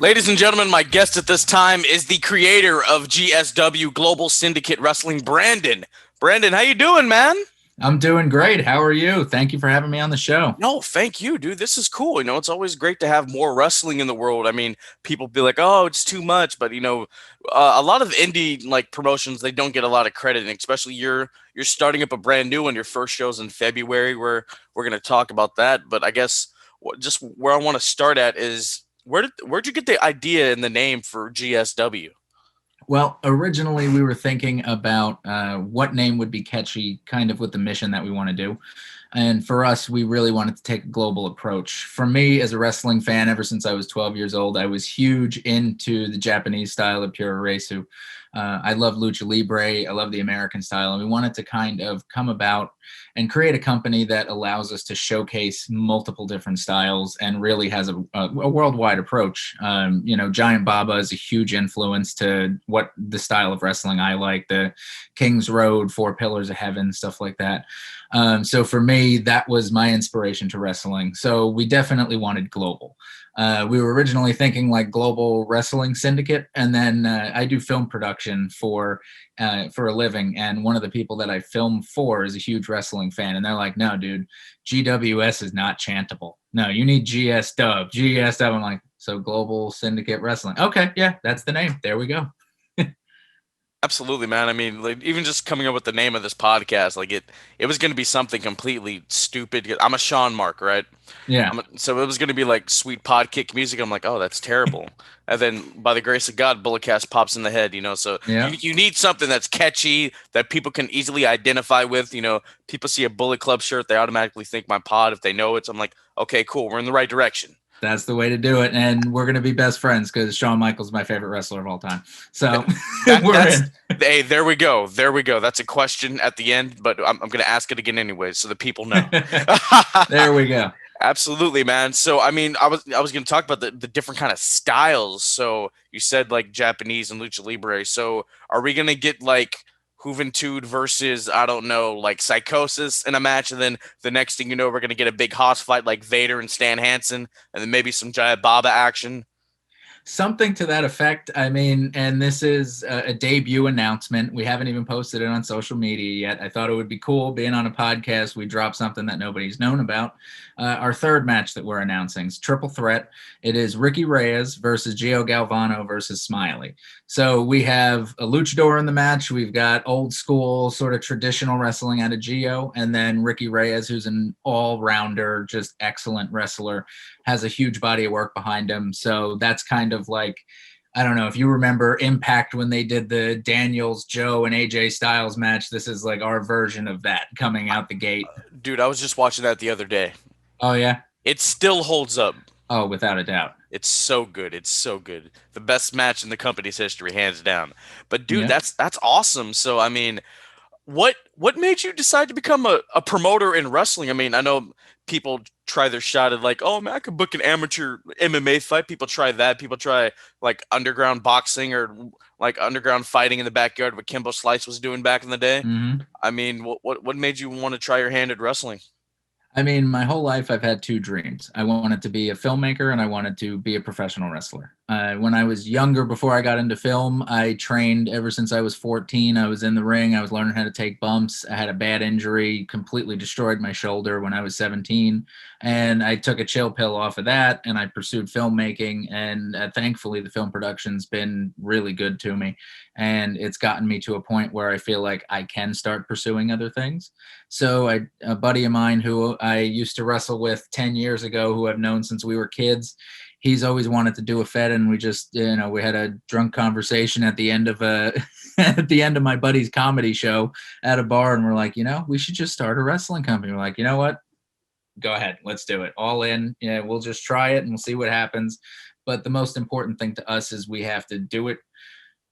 Ladies and gentlemen, my guest at this time is the creator of GSW Global Syndicate Wrestling, Brandon. Brandon, how you doing, man? I'm doing great. How are you? Thank you for having me on the show. No, thank you, dude. This is cool. It's always great to have more wrestling in the world. I mean, people be like, "Oh, it's too much," but a lot of indie like promotions they don't get a lot of credit, and especially you're starting up a brand new one. Your first show's in February. Where we're gonna talk about that, but I guess just where I want to start at is where'd you get the idea and the name for GSW? Well, originally we were thinking about what name would be catchy, kind of with the mission that we want to do. And for us, we really wanted to take a global approach. For me, as a wrestling fan, ever since I was 12 years old, I was huge into the Japanese style of pure Resu. I love lucha libre. I love the American style, and we wanted to kind of come about and create a company that allows us to showcase multiple different styles and really has a worldwide approach. Giant Baba is a huge influence to what the style of wrestling I like, the King's Road, Four Pillars of Heaven, stuff like that. So for me, that was my inspiration to wrestling. So we definitely wanted global. We were originally thinking like Global Wrestling Syndicate, and then I do film production for a living, and one of the people that I film for is a huge wrestling fan, and they're like, "No, dude, GWS is not chantable. No, you need GSW, GSW." I'm like, "So Global Syndicate Wrestling? Okay, yeah, that's the name. There we go." Absolutely, man. I mean, like, even just coming up with the name of this podcast, like it was going to be something completely stupid. I'm a Sean Mark, right? Yeah, So it was going to be like sweet pod kick music. I'm like, oh, that's terrible. And then by the grace of God, Bulletcast pops in the head, So yeah. you need something that's catchy that people can easily identify with. People see a Bullet Club shirt, they automatically think my pod if they know it. So I'm like, okay, cool, we're in the right direction. That's the way to do it, and we're gonna be best friends because Shawn Michaels is my favorite wrestler of all time. So That we're that's in. hey, there we go. There we go. That's a question at the end, but I'm gonna ask it again anyway, so the people know. There we go. Absolutely, man. So I was gonna talk about the different kind of styles. So you said like Japanese and lucha libre. So are we gonna get like Juventud versus I don't know like Psychosis in a match, and then the next thing you know we're gonna get a big hoss fight like Vader and Stan Hansen, and then maybe some Giant Baba action? Something to that effect. I mean, and this is a debut announcement. We haven't even posted it on social media yet. I thought it would be cool being on a podcast. We drop something that nobody's known about. Our third match that we're announcing is triple threat. It is Ricky Reyes versus Gio Galvano versus Smiley. So we have a luchador in the match. We've got old school sort of traditional wrestling out of Gio, and then Ricky Reyes, who's an all-rounder, just excellent wrestler, has a huge body of work behind him. So that's kind of like, I don't know if you remember Impact when they did the Daniels, Joe, and AJ Styles match. This is like our version of that coming out the gate. Dude, I was just watching that the other day. Oh, yeah. It still holds up. Oh, without a doubt. It's so good. It's so good. The best match in the company's history, hands down. But dude, Yeah. that's awesome. So I mean, what made you decide to become a promoter in wrestling? I mean, I know people try their shot at like, oh man, I could book an amateur MMA fight. People try that. People try like underground boxing or like underground fighting in the backyard, what Kimbo Slice was doing back in the day. Mm-hmm. I mean, what made you want to try your hand at wrestling? I mean, my whole life I've had two dreams. I wanted to be a filmmaker and I wanted to be a professional wrestler. When I was younger, before I got into film, I trained ever since I was 14. I was in the ring. I was learning how to take bumps. I had a bad injury, completely destroyed my shoulder when I was 17. And I took a chill pill off of that and I pursued filmmaking. And thankfully, the film production's been really good to me. And it's gotten me to a point where I feel like I can start pursuing other things. So a buddy of mine who I used to wrestle with 10 years ago, who I've known since we were kids, he's always wanted to do a Fed, and we just, we had a drunk conversation at the end of at the end of my buddy's comedy show at a bar, and we're like, we should just start a wrestling company. We're like, you know what? Go ahead, let's do it. All in. Yeah, we'll just try it and we'll see what happens. But the most important thing to us is we have to do it.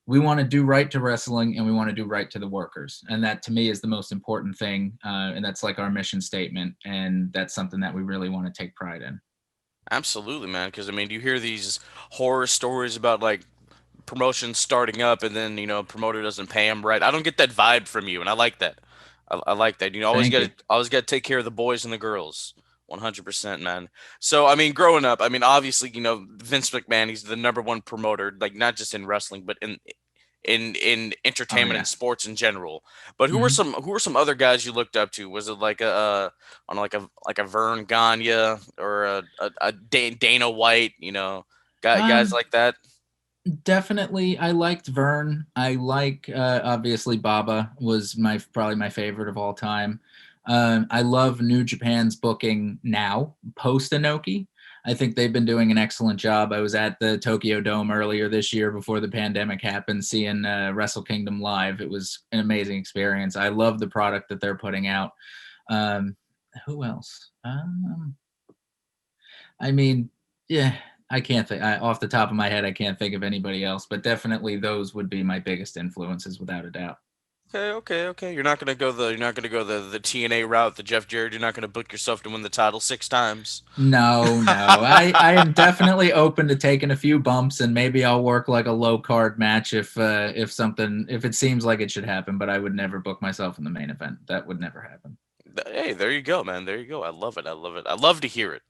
We want to do right to wrestling and we want to do right to the workers. And that to me is the most important thing. And that's like our mission statement. And that's something that we really want to take pride in. Absolutely, man. Because I mean, you hear these horror stories about like promotions starting up, and then promoter doesn't pay them right. I don't get that vibe from you, and I like that. I like that. Always Thank got you. to always got to take care of the boys and the girls. 100%, man. So, I mean, growing up, I mean, obviously, Vince McMahon, he's the number one promoter, like not just in wrestling, but in Oh entertainment yeah. and sports in general. But Hmm. who were some other guys you looked up to? Was it like on like a Vern Gagne or a Dana White, guys Um, like that? Definitely, I liked Vern. I like obviously Baba was my probably my favorite of all time. I love New Japan's booking now post Inoki. I think they've been doing an excellent job. I was at the Tokyo Dome earlier this year before the pandemic happened, seeing Wrestle Kingdom live. It was an amazing experience. I love the product that they're putting out. Um, who else? I mean, yeah, I can't think off the top of my head. I can't think of anybody else, but definitely those would be my biggest influences without a doubt. Okay, okay, okay. You're not gonna go the TNA route, the Jeff Jarrett. You're not gonna book yourself to win the title 6 times. No, no, I am definitely open to taking a few bumps, and maybe I'll work like a low card match if something if it seems like it should happen. But I would never book myself in the main event. That would never happen. Hey, there you go, man. There you go. I love it. I love it. I love to hear it.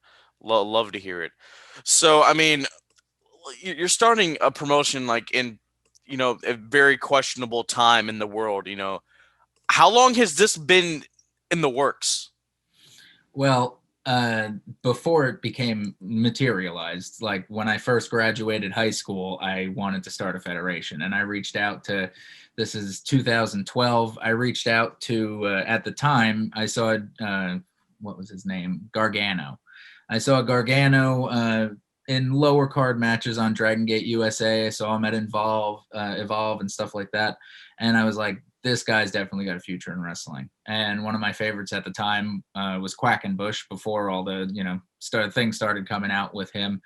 Love to hear it. So, I mean, you're starting a promotion like in, a very questionable time in the world. How long has this been in the works? Well, before it became materialized, like when I first graduated high school, I wanted to start a federation, and I reached out to. This is 2012. I reached out to at the time I saw what was his name, Gargano. I saw Gargano in lower card matches on Dragon Gate USA. I saw him at Evolve, and stuff like that, and I was like, this guy's definitely got a future in wrestling. And one of my favorites at the time was Quackenbush before all the things started coming out with him,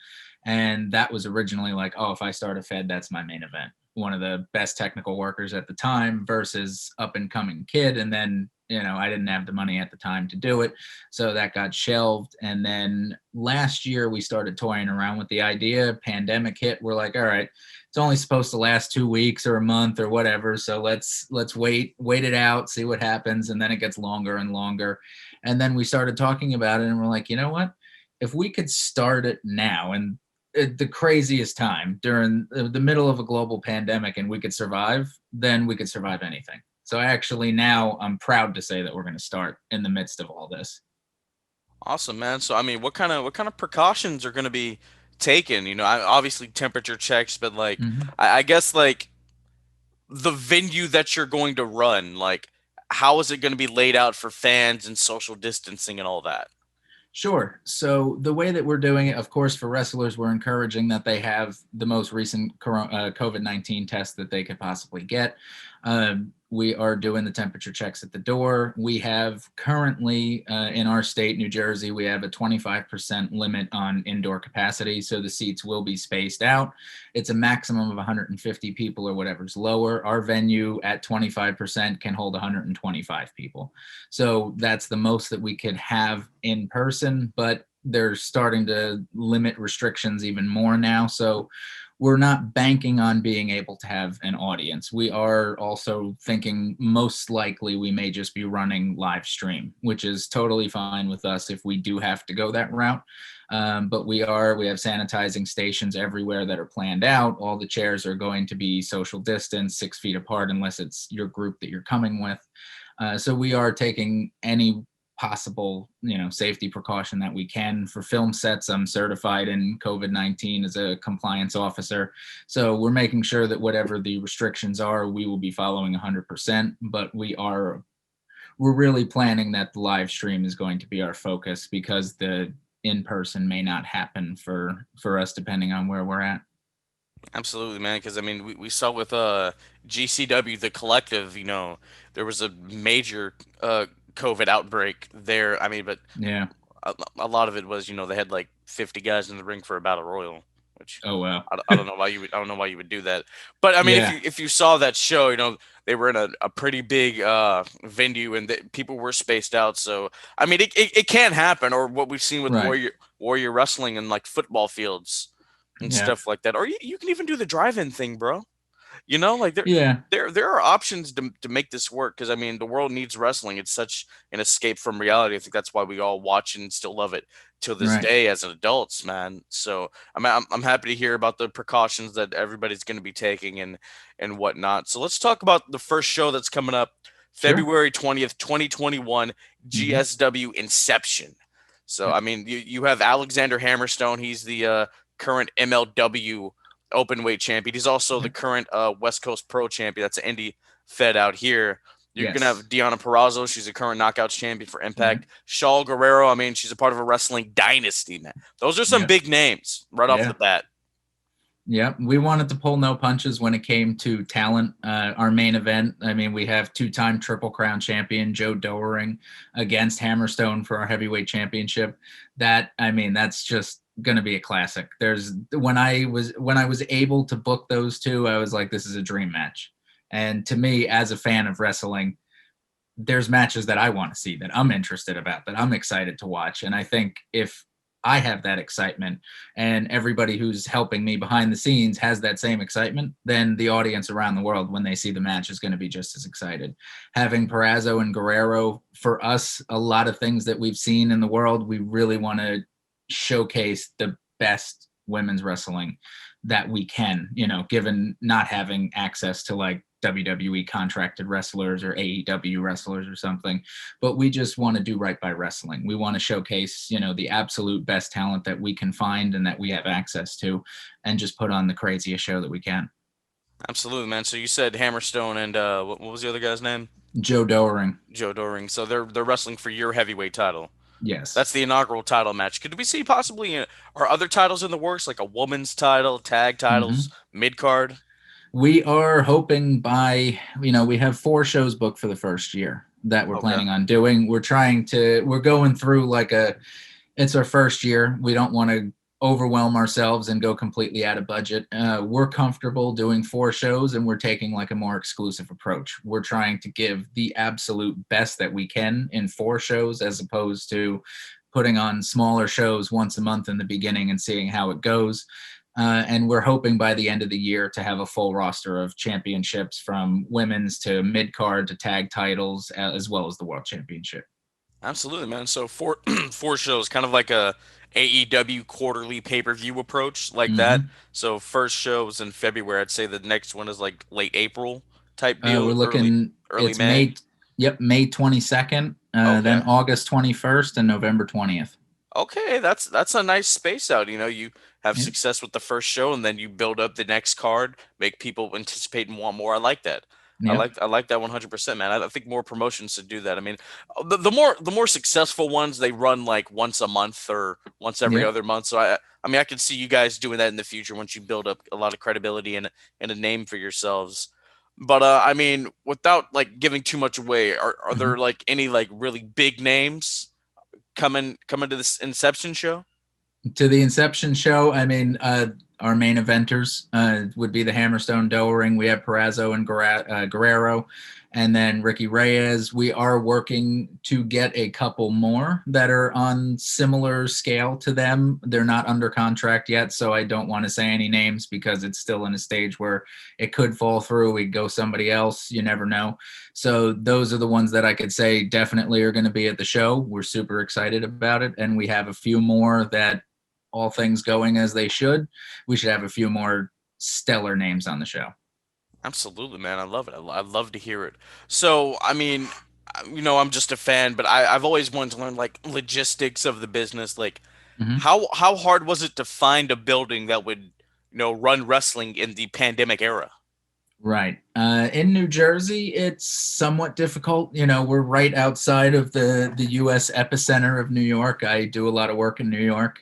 and that was originally like, oh, if I start a Fed, that's my main event. One of the best technical workers at the time versus up and coming kid, and then I didn't have the money at the time to do it, so that got shelved. And then last year we started toying around with the idea. Pandemic hit. We're like, all right, it's only supposed to last 2 weeks or a month or whatever. So let's wait it out, see what happens, and then it gets longer and longer. And then we started talking about it, and we're like, you know what? If we could start it now, and the craziest time during the middle of a global pandemic, and we could survive, then we could survive anything. So actually, now I'm proud to say that we're going to start in the midst of all this. Awesome, man. So, I mean, what kind of precautions are going to be taken? Obviously temperature checks, but like, Mhm. I guess like the venue that you're going to run, like, how is it going to be laid out for fans and social distancing and all that? Sure. So the way that we're doing it, of course, for wrestlers, we're encouraging that they have the most recent COVID-19 test that they could possibly get. We are doing the temperature checks at the door. We have currently in our state, New Jersey, we have a 25% limit on indoor capacity. So the seats will be spaced out. It's a maximum of 150 people or whatever's lower. Our venue at 25% can hold 125 people. So that's the most that we could have in person, but they're starting to limit restrictions even more now. So we're not banking on being able to have an audience. We are also thinking most likely we may just be running live stream, which is totally fine with us if we do have to go that route. But we have sanitizing stations everywhere that are planned out. All the chairs are going to be social distance, 6 feet apart, unless it's your group that you're coming with. So we are taking any possible safety precaution that we can for film sets. I'm certified in COVID-19 as a compliance officer, so we're making sure that whatever the restrictions are, we will be following 100%. But we're really planning that the live stream is going to be our focus, because the in person may not happen for us depending on where we're at. Absolutely, man. Because I mean, we saw with GCW the Collective, there was a major COVID outbreak there. I mean, but Yeah. a lot of it was, they had like 50 guys in the ring for a battle royal, which Oh well. I don't know why I don't know why you would do that. But I mean, Yeah. if you saw that show, they were in a pretty big venue and people were spaced out. So I mean, it can happen, or what we've seen with Right. warrior wrestling and like football fields and Yeah. stuff like that. Or you can even do the drive-in thing, bro. Like Yeah, there are options to make this work because I mean the world needs wrestling. It's such an escape from reality. I think that's why we all watch and still love it till this right. day as adults, man. So I'm happy to hear about the precautions that everybody's going to be taking and whatnot. So let's talk about the first show that's coming up, Sure. February 20th, 2021, Hmm. GSW Inception. So I mean you have Alexander Hammerstone. He's the current MLW open weight champion. He's also the Yep. current West Coast Pro champion. That's an indie fed out here. You're gonna have Yes. Deanna Perrazzo. She's a current knockouts champion for Yep. Impact. Shaw Guerrero. I mean, she's a part of a wrestling dynasty, man. Those are some Yep. big names right off the Yeah. bat. Yep. We wanted to pull no punches when it came to talent. Our main event, I mean, we have two-time Triple Crown champion Joe Doering against Hammerstone for our heavyweight championship. That, I mean, that's just going to be a classic. There's when I was able to book those two, I was like, this is a dream match. And to me, as a fan of wrestling, there's matches that I want to see, that I'm interested about, that I'm excited to watch. And I think if I have that excitement and everybody who's helping me behind the scenes has that same excitement, then the audience around the world, when they see the match, is going to be just as excited. Having Perazzo and Guerrero, for us, a lot of things that we've seen in the world, we really want to showcase the best women's wrestling that we can, given not having access to like WWE contracted wrestlers or AEW wrestlers or something, but we just want to do right by wrestling. We want to showcase, the absolute best talent that we can find and that we have access to, and just put on the craziest show that we can. Absolutely, man. So you said Hammerstone and what was the other guy's name? Joe Doering. Joe Doring. So they're wrestling for your heavyweight title. Yes. That's the inaugural title match. Could we see possibly are other titles in the works, like a woman's title, tag titles, Hmm. mid card? We are hoping by, we have 4 shows booked for the first year that we're Okay. planning on doing. We're going through like it's our first year. We don't want to overwhelm ourselves and go completely out of budget. We're comfortable doing 4 shows, and we're taking like a more exclusive approach. We're trying to give the absolute best that we can in 4 shows, as opposed to putting on smaller shows once a month in the beginning and seeing how it goes. And we're hoping by the end of the year to have a full roster of championships, from women's to mid card to tag titles, as well as the world championship. Absolutely, man. So four 4 shows, kind of like a AEW quarterly pay-per-view approach like that. Mm-hmm. So first show was in February. I'd say the next one is like late April type We're deal, looking, early it's May. May, yep, May 22nd, then Okay. August 21st, and November 20th. Okay, that's a nice space out. You have Yep, success with the first show, and then you build up the next card, make people anticipate and want more. I like that. yep, I like that 100%, man. I think more promotions should do that. I mean, the more successful ones they run like once a month or once every yep. other month. So I mean I can see you guys doing that in the future once you build up a lot of credibility and a name for yourselves. But I mean, without like giving too much away, are there Mhm. like any like really big names coming to this Inception show? To the Inception show, I mean, our main eventers would be the Hammerstone Doering. We have Perazzo and Guerrero, and then Ricky Reyes. We are working to get a couple more that are on similar scale to them. They're not under contract yet, so I don't want to say any names because it's still in a stage where it could fall through. We go somebody else. You never know. So those are the ones that I could say definitely are going to be at the show. We're super excited about it, and we have a few more that, all things going as they should, we should have a few more stellar names on the show. Absolutely, man. I love it. I love to hear it. So, I mean, I'm just a fan, but I've always wanted to learn like logistics of the business. Like, Mm-hmm. how hard was it to find a building that would, run wrestling in the pandemic era? Right. In New Jersey, it's somewhat difficult. We're right outside of the U.S. epicenter of New York. I do a lot of work in New York.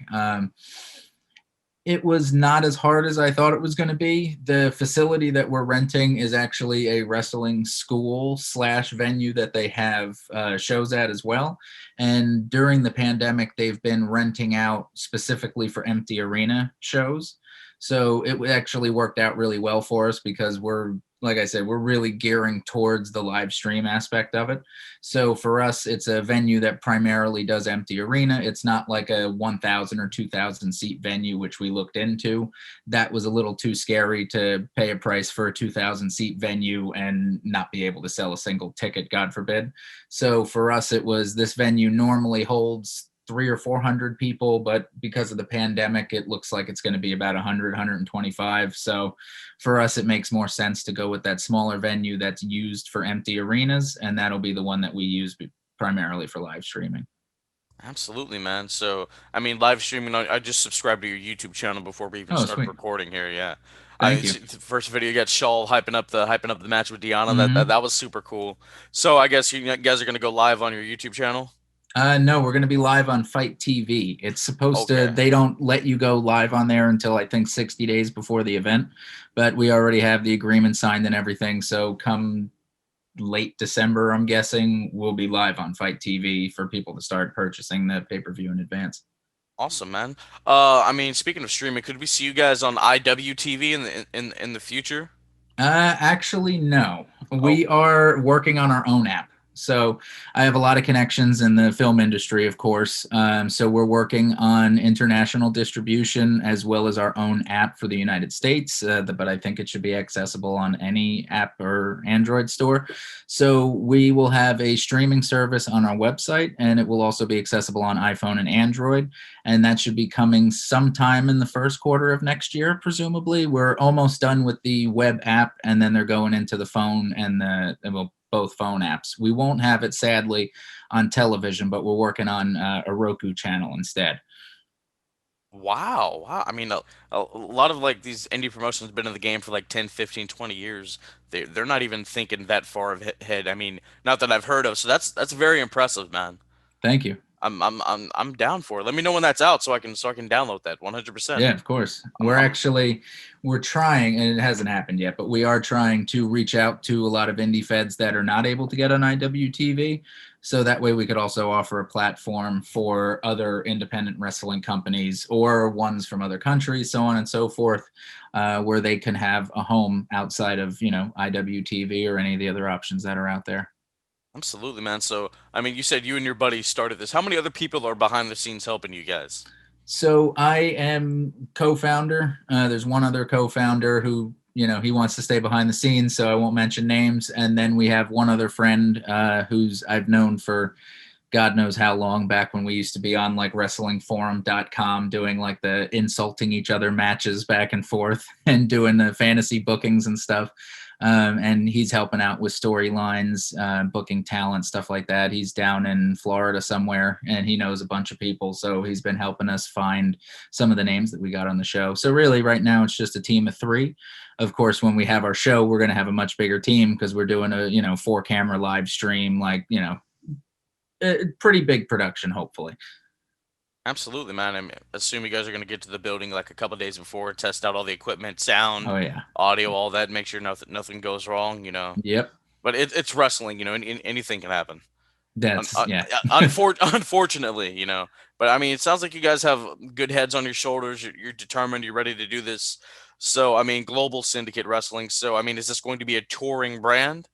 It was not as hard as I thought it was going to be. The facility that we're renting is actually a wrestling school slash venue that they have shows at as well. And during the pandemic, they've been renting out specifically for empty arena shows. So it actually worked out really well for us because we're, like I said, we're really gearing towards the live stream aspect of it. So for us, it's a venue that primarily does empty arena. It's not like a 1,000 or 2,000 seat venue, which we looked into. That was a little too scary to pay a price for a 2,000 seat venue and not be able to sell a single ticket, God forbid. So for us, it was this venue normally holds three or 400 people, but because of the pandemic, it looks like it's going to be about 100, 125. So for us, it makes more sense to go with that smaller venue that's used for empty arenas, and that'll be the one that we use primarily for live streaming. Absolutely, man. So, I mean, live streaming, I just subscribed to your YouTube channel before we even Oh, started sweet. recording here. Yeah. Thank you. It's the first video you got Shaw hyping up the match with Deanna. That Mm-hmm. that was super cool. So, I guess you guys are going to go live on your YouTube channel? No, we're going to be live on Fight TV. It's supposed to, Okay. they don't let you go live on there until I think 60 days before the event, but we already have the agreement signed and everything. So come late December, I'm guessing, we'll be live on Fight TV for people to start purchasing the pay per view in advance. Awesome, man. I mean, speaking of streaming, could we see you guys on IWTV in the future? Actually, no. Oh, We are working on our own app. So I have a lot of connections in the film industry, of course. So we're working on international distribution as well as our own app for the United States. But I think it should be accessible on any app or Android store. So we will have a streaming service on our website, and it will also be accessible on iPhone and Android, and that should be coming sometime in the first quarter of next year, presumably. We're almost done with the web app, and then they're going into the phone and well, both phone apps. We won't have it, sadly, on television, but we're working on a Roku channel instead. wow. Wow. I mean, a lot of like these indie promotions been in the game for like 10, 15, 20 years. They're not even thinking that far ahead. I mean, not that I've heard of. So that's very impressive, man. Thank you. I'm down for it. Let me know when that's out so I can download that 100%. Yeah, of course. I'm We're trying, and it hasn't happened yet, but we are trying to reach out to a lot of indie feds that are not able to get on IWTV. So that way we could also offer a platform for other independent wrestling companies or ones from other countries, so on and so forth, where they can have a home outside of, IWTV or any of the other options that are out there. absolutely, man. So, I mean, you said you and your buddy started this. How many other people are behind the scenes helping you guys? So I am co-founder. There's one other co-founder who, he wants to stay behind the scenes, so I won't mention names. And then we have one other friend who's I've known for God knows how long, back when we used to be on like wrestlingforum.com doing like the insulting each other matches back and forth and doing the fantasy bookings and stuff. And he's helping out with storylines, booking talent, stuff like that. He's down in Florida somewhere, and he knows a bunch of people. So he's been helping us find some of the names that we got on the show. So really, right now, it's just a team of three. Of course, when we have our show, we're going to have a much bigger team because we're doing a 4 camera live stream, like a pretty big production, hopefully. Absolutely, man. I assume you guys are going to get to the building like a couple days before, test out all the equipment, sound, Oh yeah. audio, all that, make sure nothing goes wrong. Yep. But it's wrestling, anything can happen. That's yeah. Unfortunately. But I mean, it sounds like you guys have good heads on your shoulders. You're determined. You're ready to do this. So, I mean, Global Syndicate Wrestling. So, I mean, is this going to be a touring brand?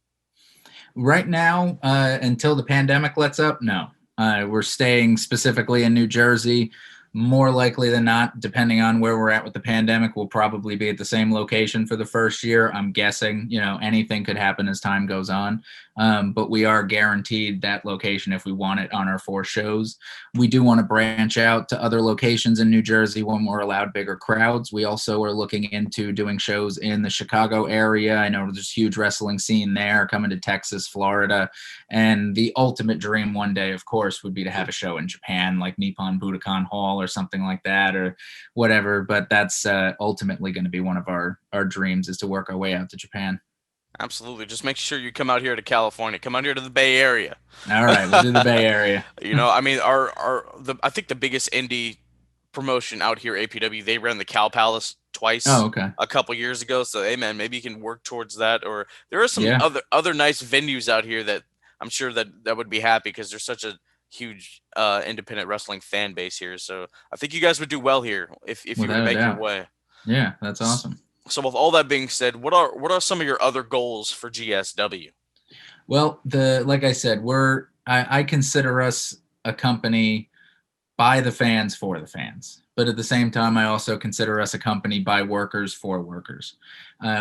Right now, until the pandemic lets up, no. We're staying specifically in New Jersey. More likely than not, depending on where we're at with the pandemic, we'll probably be at the same location for the first year. I'm guessing, anything could happen as time goes on. But we are guaranteed that location if we want it on our 4 shows. We do want to branch out to other locations in New Jersey when we're allowed bigger crowds. We also are looking into doing shows in the Chicago area. I know there's a huge wrestling scene there, coming to Texas, Florida. And the ultimate dream one day, of course, would be to have a show in Japan, like Nippon Budokan Hall or something like that, or whatever. But that's ultimately going to be one of our dreams, is to work our way out to Japan. Absolutely. Just make sure you come out here to California. Come out here to the Bay Area. All right, we'll do the Bay Area. I mean, I think the biggest indie promotion out here, APW, they ran the Cow Palace Oh, twice okay. a couple years ago. So, hey, man, maybe you can work towards that. Or there are some Yeah, other nice venues out here that I'm sure that would be happy because there's such a huge independent wrestling fan base here. So I think you guys would do well here if you were to without a make your doubt. way. Yeah, that's S- awesome. So with all that being said, what are some of your other goals for GSW? Well, the like I said, I consider us a company by the fans for the fans. But at the same time, I also consider us a company by workers for workers.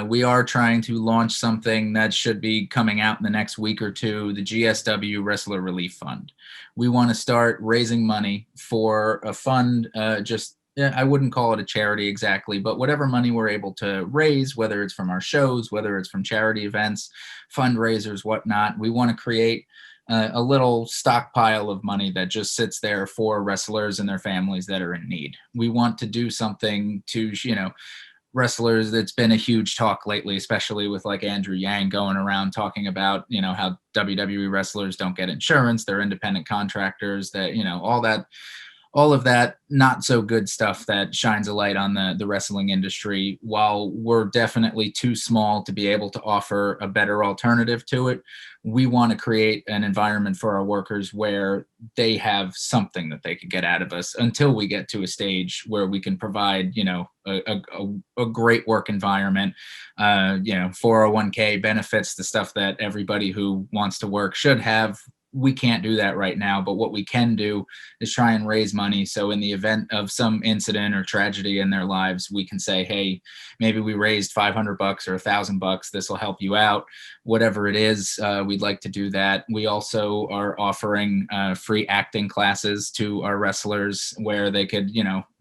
We are trying to launch something that should be coming out in the next week or two, the GSW Wrestler Relief Fund. We want to start raising money for a fund, I wouldn't call it a charity exactly, but whatever money we're able to raise, whether it's from our shows, whether it's from charity events, fundraisers, whatnot, we want to create a little stockpile of money that just sits there for wrestlers and their families that are in need. We want to do something to, wrestlers. That's been a huge talk lately, especially with like Andrew Yang going around talking about, how WWE wrestlers don't get insurance, they're independent contractors, that, all of that not so good stuff that shines a light on the wrestling industry. While we're definitely too small to be able to offer a better alternative to it, we want to create an environment for our workers where they have something that they could get out of us until we get to a stage where we can provide, a great work environment, 401k benefits, the stuff that everybody who wants to work should have. We can't do that right now, but what we can do is try and raise money. So in the event of some incident or tragedy in their lives, we can say, hey, maybe we raised $500 or $1,000. This will help you out. Whatever it is, we'd like to do that. We also are offering free acting classes to our wrestlers where they could,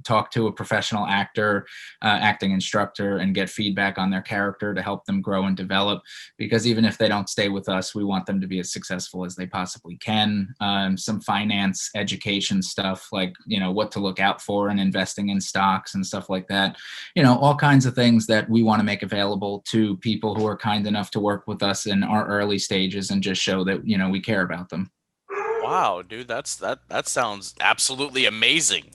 talk to a professional actor, acting instructor, and get feedback on their character to help them grow and develop. Because even if they don't stay with us, we want them to be as successful as they possibly can. Some finance education stuff, like, what to look out for and investing in stocks and stuff like that. All kinds of things that we want to make available to people who are kind enough to work with us in our early stages and just show that, we care about them. Wow, dude, that sounds absolutely amazing.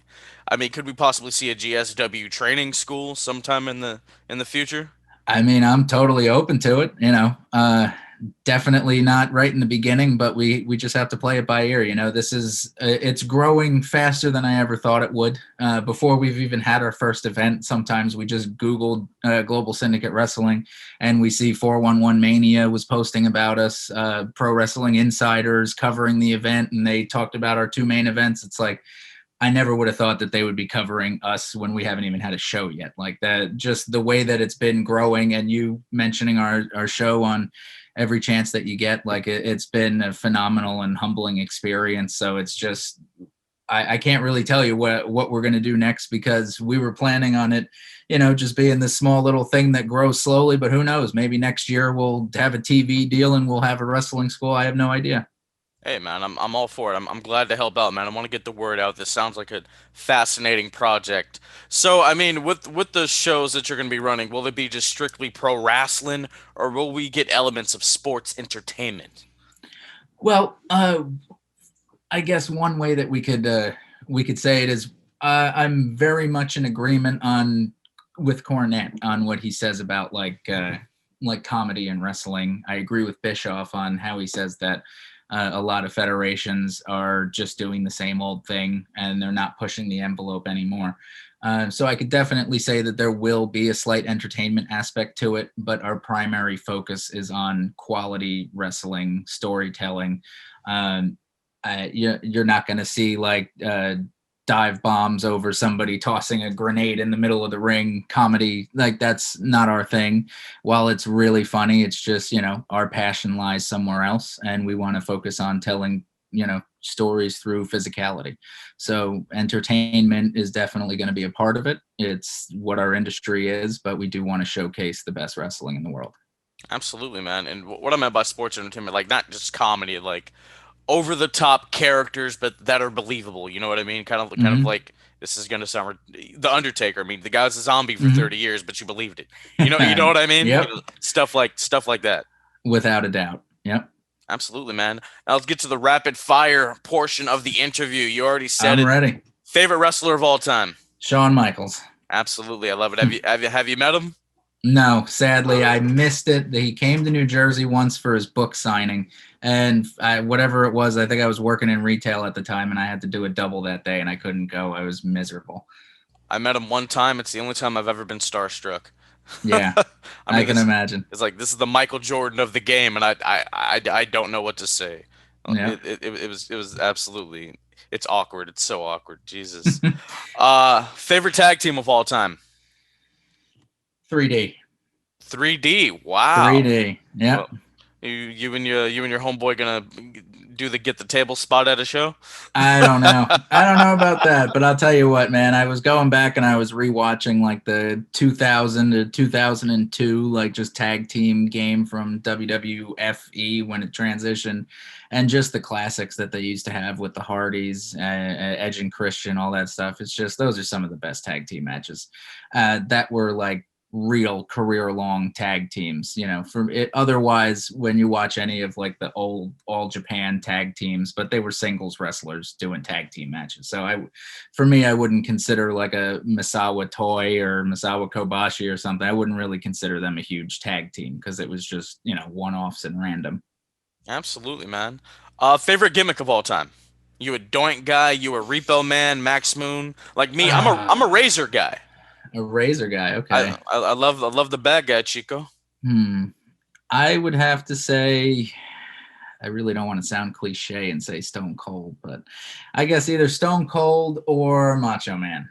I mean, could we possibly see a GSW training school sometime in the future? I mean, I'm totally open to it. Definitely not right in the beginning, but we just have to play it by ear. This is it's growing faster than I ever thought it would. Before we've even had our first event, sometimes we just Googled Global Syndicate Wrestling, and we see 411 Mania was posting about us. Pro Wrestling Insiders covering the event, and they talked about our two main events. It's like, I never would have thought that they would be covering us when we haven't even had a show yet. Like that, just the way that it's been growing, and you mentioning our show on every chance that you get, like it's been a phenomenal and humbling experience. So it's just, I can't really tell you what we're going to do next, because we were planning on it, just being this small little thing that grows slowly. But who knows? Maybe next year we'll have a TV deal and we'll have a wrestling school. I have no idea. Hey man, I'm all for it. I'm glad to help out, man. I want to get the word out. This sounds like a fascinating project. So, I mean, with the shows that you're going to be running, will it be just strictly pro wrestling, or will we get elements of sports entertainment? Well, I guess one way that we could say it is, I'm very much in agreement on with Cornette on what he says about like comedy and wrestling. I agree with Bischoff on how he says that a lot of federations are just doing the same old thing and they're not pushing the envelope anymore. So I could definitely say that there will be a slight entertainment aspect to it, but our primary focus is on quality wrestling storytelling. Um, you're not going to see like dive bombs over somebody tossing a grenade in the middle of the ring comedy. Like that's not our thing. While it's really funny, it's just, our passion lies somewhere else, and we want to focus on telling, stories through physicality. So entertainment is definitely going to be a part of it. It's what our industry is, but we do want to showcase the best wrestling in the world. Absolutely, man. And what I meant by sports entertainment, like not just comedy, like over the top characters, but that are believable. You know what I mean? Kind of Hmm. like this is gonna sound the Undertaker. I mean, the guy's a zombie for Hmm. 30 years, but you believed it. You know what I mean? Yep. Stuff like that. Without a doubt. Yep. Absolutely, man. Now let's get to the rapid fire portion of the interview. You already said I'm it. ready. Favorite wrestler of all time. Shawn Michaels. Absolutely, I love it. Have you met him? No, sadly, I missed it. He came to New Jersey once for his book signing, and whatever it was, I think I was working in retail at the time, and I had to do a double that day, and I couldn't go. I was miserable. I met him one time. It's the only time I've ever been starstruck. Yeah, I I mean, can this imagine. is like this is the Michael Jordan of the game, and I don't know what to say. Yeah. It was absolutely it's awkward. It's so awkward. Jesus. Favorite tag team of all time? 3D. 3D. Wow. 3D. Yep. Well, you and your homeboy gonna do the get the table spot at a show? I don't know. I don't know about that, but I'll tell you what, man. I was going back and I was rewatching like the 2000 to 2002, like just tag team game from WWFE when it transitioned, and just the classics that they used to have with the Hardys, Edge and Christian, all that stuff. It's just those are some of the best tag team matches that were like real career long tag teams, you know, for it otherwise when you watch any of like the old all Japan tag teams, but they were singles wrestlers doing tag team matches. So for me, I wouldn't consider like a Misawa Toy or Misawa Kobashi or something. I wouldn't really consider them a huge tag team because it was just, you know, one-offs and random. Absolutely, man. Favorite gimmick of all time? You a Doink guy? You a Repo Man? Max Moon? Like me, I'm a uh, Razor guy. a Razor guy. Okay. I love the bad guy, Chico. Hmm. I would have to say, I really don't want to sound cliche and say Stone Cold, but I guess either Stone Cold or Macho Man.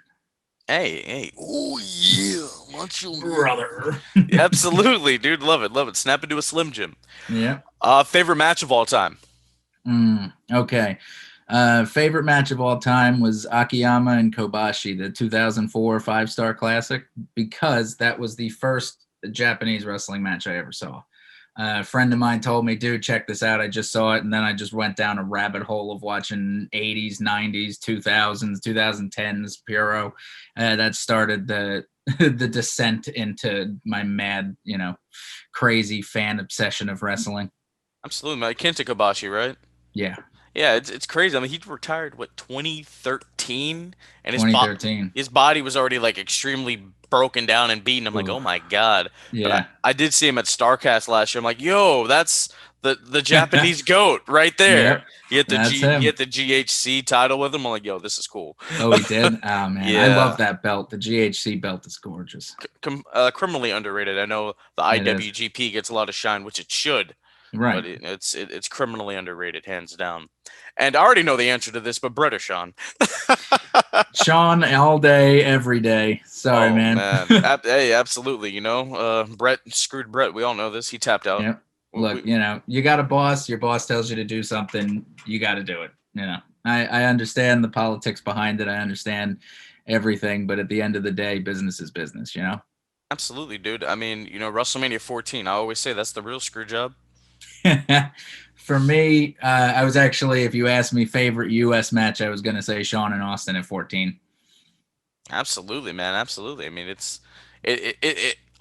Hey. Oh yeah, Macho Man. Brother. Yeah, absolutely, dude. Love it, love it. Snap into a Slim Jim. Yeah. Favorite match of all time? Okay. Favorite match of all time was Akiyama and Kobashi, the 2004 five-star classic, because that was the first Japanese wrestling match I ever saw. A friend of mine told me, dude, check this out. I just saw it. And then I just went down a rabbit hole of watching 80s, 90s, 2000s, 2010s Puro. That started the the descent into my mad, you know, crazy fan obsession of wrestling. Absolutely, man. Kenta Kobashi, right? Yeah, Yeah, it's crazy. I mean, he retired what 2013, and 2013. his body was already like extremely broken down and beaten. I'm like, Ooh, oh my God. But yeah. I did see him at Starcast last year. I'm like, yo, that's the Japanese goat right there. Yep, that's He him. hit the GHC title with him. I'm like, yo, this is cool. Oh, he did. Oh man, I love Yeah, that belt. The GHC belt is gorgeous. criminally underrated. I know the It is. IWGP gets a lot of shine, which it should, Right. but it's criminally underrated, hands down. And I already know the answer to this, but Brett or Sean? Shawn all day, every day. Sorry, Oh man. man, hey, absolutely. You know, Brett screwed Brett. We all know this. He tapped out. Yep. Look, you know, you got a boss. Your boss tells you to do something. You got to do it. You know, I understand the politics behind it. I understand everything, but at the end of the day, business is business. You know. Absolutely, dude. I mean, you know, WrestleMania 14. I always say that's the real screw job. For me, I was actually, if you asked me favorite U.S. match, I was going to say Shawn and Austin at 14. Absolutely, man. Absolutely. I mean,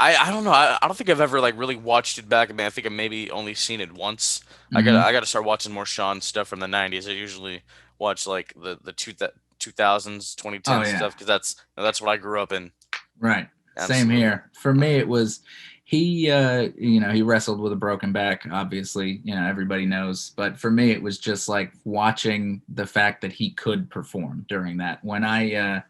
I don't know. I don't think I've ever like really watched it back. I mean, I think I've maybe only seen it once. Mm-hmm. I gotta start watching more Sean stuff from the 90s. I usually watch like the 2000s, Oh 2010s yeah. stuff because that's what I grew up in. Right. Same Absolutely. here. For me, it was he. You know, he wrestled with a broken back. Obviously, you know everybody knows. But for me, it was just like watching the fact that he could perform during that. When I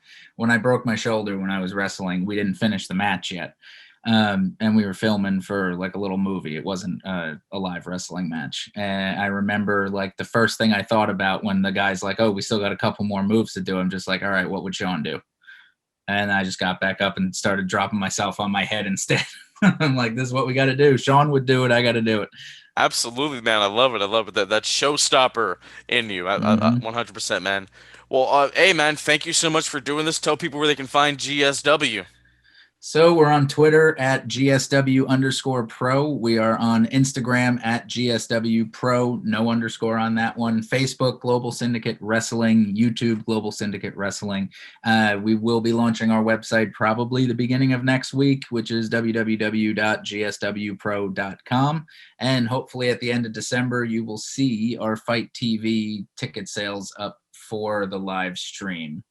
broke my shoulder when I was wrestling, we didn't finish the match yet, and we were filming for like a little movie. It wasn't a live wrestling match. And I remember like the first thing I thought about when the guy's like, "Oh, we still got a couple more moves to do." I'm just like, "All right, what would Sean do?" And I just got back up and started dropping myself on my head instead. I'm like, this is what we got to do. Sean would do it. I got to do it. Absolutely, man. I love it. I love it. That showstopper in you. 100%, man. Well, hey, man. Thank you so much for doing this. Tell people where they can find GSW. So we're on Twitter at GSW underscore pro. We are on Instagram at GSW pro, no underscore on that one. Facebook, Global Syndicate Wrestling. YouTube, Global Syndicate Wrestling. We will be launching our website probably the beginning of next week, which is www.gswpro.com. And hopefully at the end of December, you will see our Fight TV ticket sales up for the live stream.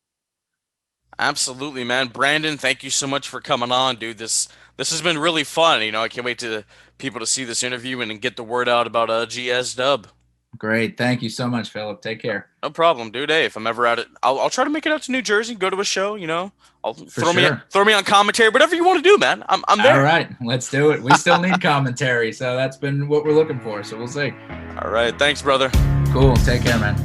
Absolutely, man. Brandon, thank you so much for coming on, dude. This has been really fun. You know, I can't wait to people to see this interview and get the word out about GS Dub. Great. Thank you so much, Philip. Take care. No problem, dude. Hey, if I'm ever at it, I'll try to make it out to New Jersey, go to a show. I'll For sure. throw me on commentary, whatever you want to do, man. I'm All there. right, let's do it. We still need commentary, so that's been what we're looking for. So we'll see. All right, thanks, brother. Cool. Take care, man.